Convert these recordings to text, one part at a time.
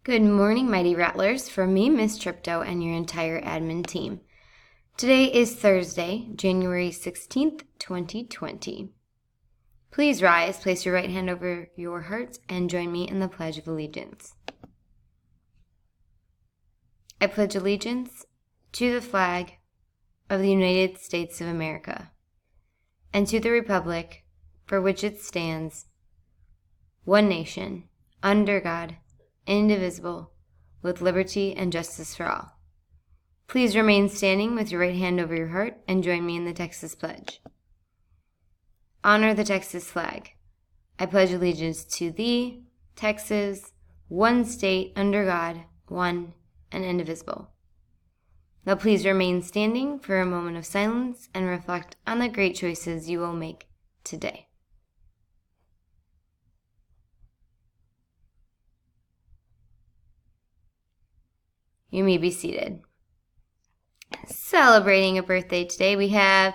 Good morning, Mighty Rattlers, from me, Miss Tripto, and your entire admin team. Today is Thursday, January 16th, 2020. Please rise, place your right hand over your heart, and join me in the Pledge of Allegiance. I pledge allegiance to the flag of the United States of America and to the republic for which it stands, one nation, under God, indivisible, with liberty and justice for all. Please remain standing with your right hand over your heart and join me in the Texas Pledge. Honor the Texas flag. I pledge allegiance to thee, Texas, one state under God, one and indivisible. Now please remain standing for a moment of silence and reflect on the great choices you will make today. You may be seated. Celebrating a birthday today, we have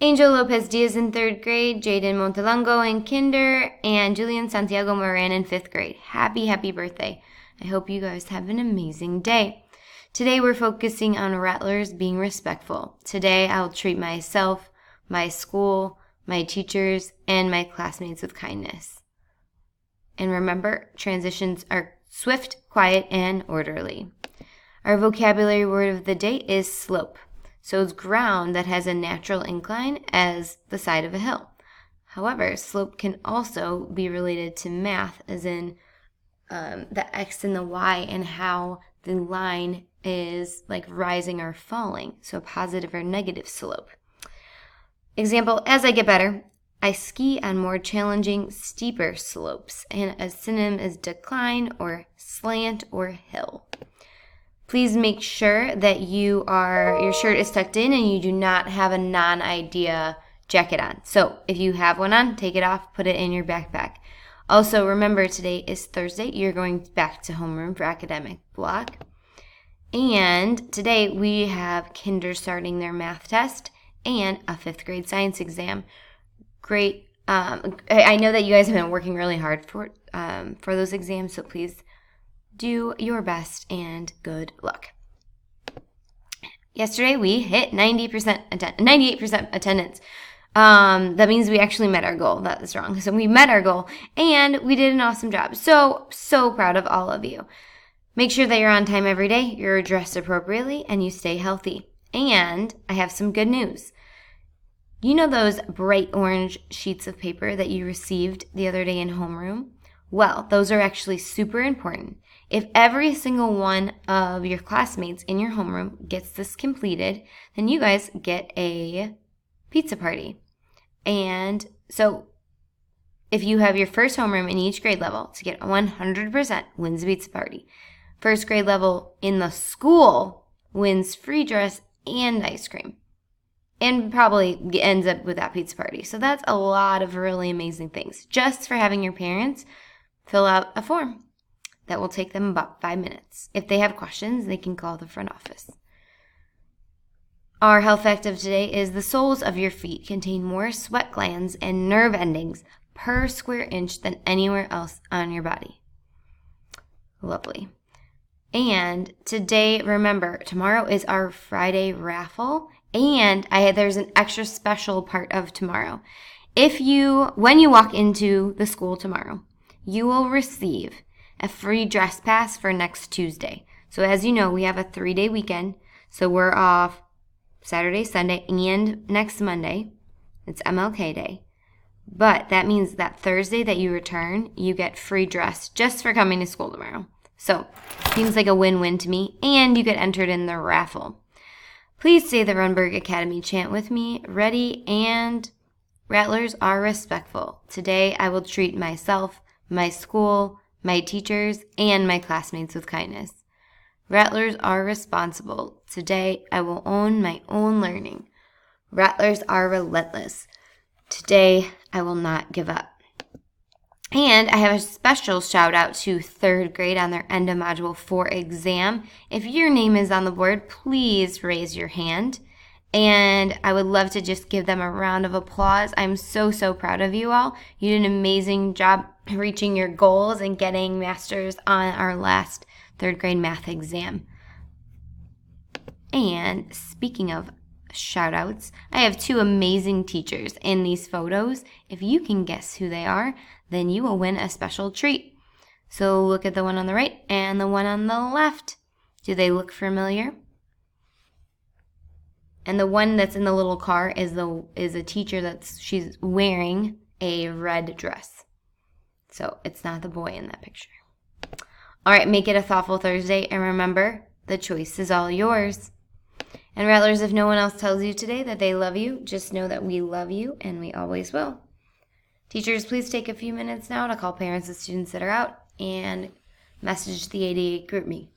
Angel Lopez Diaz in 3rd grade, Jaden Montelango in kinder, and Julian Santiago Moran in 5th grade. Happy birthday. I hope you guys have an amazing day. Today we're focusing on Rattlers being respectful. Today I'll treat myself, my school, my teachers, and my classmates with kindness. And remember, transitions are swift, quiet, and orderly. Our vocabulary word of the day is slope. So it's ground that has a natural incline as the side of a hill. However, slope can also be related to math, as in the x and the y and how the line is like rising or falling. So a positive or negative slope. Example, as I get better, I ski on more challenging, steeper slopes. And a synonym is decline or slant or hill. Please make sure that your shirt is tucked in and you do not have a non-idea jacket on. So if you have one on, take it off, put it in your backpack. Also, remember today is Thursday. You're going back to homeroom for academic block. And today we have kinder starting their math test and a 5th grade science exam. Great. I know that you guys have been working really hard for those exams, so please do your best and good luck. Yesterday we hit 98% attendance. That means we actually met our goal. That is wrong. So we met our goal and we did an awesome job. So proud of all of you. Make sure that you're on time every day, you're dressed appropriately, and you stay healthy. And I have some good news. You know those bright orange sheets of paper that you received the other day in homeroom? Well, those are actually super important. If every single one of your classmates in your homeroom gets this completed, then you guys get a pizza party. And so if you have your first homeroom in each grade level to get 100% wins a pizza party. First grade level in the school wins free dress and ice cream. And probably ends up with that pizza party. So that's a lot of really amazing things just for having your parents fill out a form. That will take them about 5 minutes. If they have questions, they can call the front office. Our health fact of today is the soles of your feet contain more sweat glands and nerve endings per square inch than anywhere else on your body. Lovely. And today, remember, tomorrow is our Friday raffle, and there's an extra special part of tomorrow. When you walk into the school tomorrow, you will receive a free dress pass for next Tuesday. So as you know, we have a 3-day weekend. So we're off Saturday, Sunday, and next Monday. It's MLK Day. But that means that Thursday that you return, you get free dress just for coming to school tomorrow. So seems like a win-win to me. And you get entered in the raffle. Please say the Runberg Academy chant with me. Ready? And Rattlers are respectful. Today I will treat myself, my school, my teachers, and my classmates with kindness. Rattlers are responsible. Today, I will own my own learning. Rattlers are relentless. Today, I will not give up. And I have a special shout out to 3rd grade on their end of Module 4 exam. If your name is on the board, please raise your hand. And I would love to just give them a round of applause. I'm so proud of you all. You did an amazing job reaching your goals and getting masters on our last third grade math exam. And speaking of shout outs, I have 2 amazing teachers in these photos. If you can guess who they are, then you will win a special treat. So look at the one on the right and the one on the left. Do they look familiar? And the one that's in the little car is a teacher she's wearing a red dress. So it's not the boy in that picture. All right, make it a thoughtful Thursday, and remember, the choice is all yours. And Rattlers, if no one else tells you today that they love you, just know that we love you and we always will. Teachers, please take a few minutes now to call parents of students that are out and message the 88 GroupMe.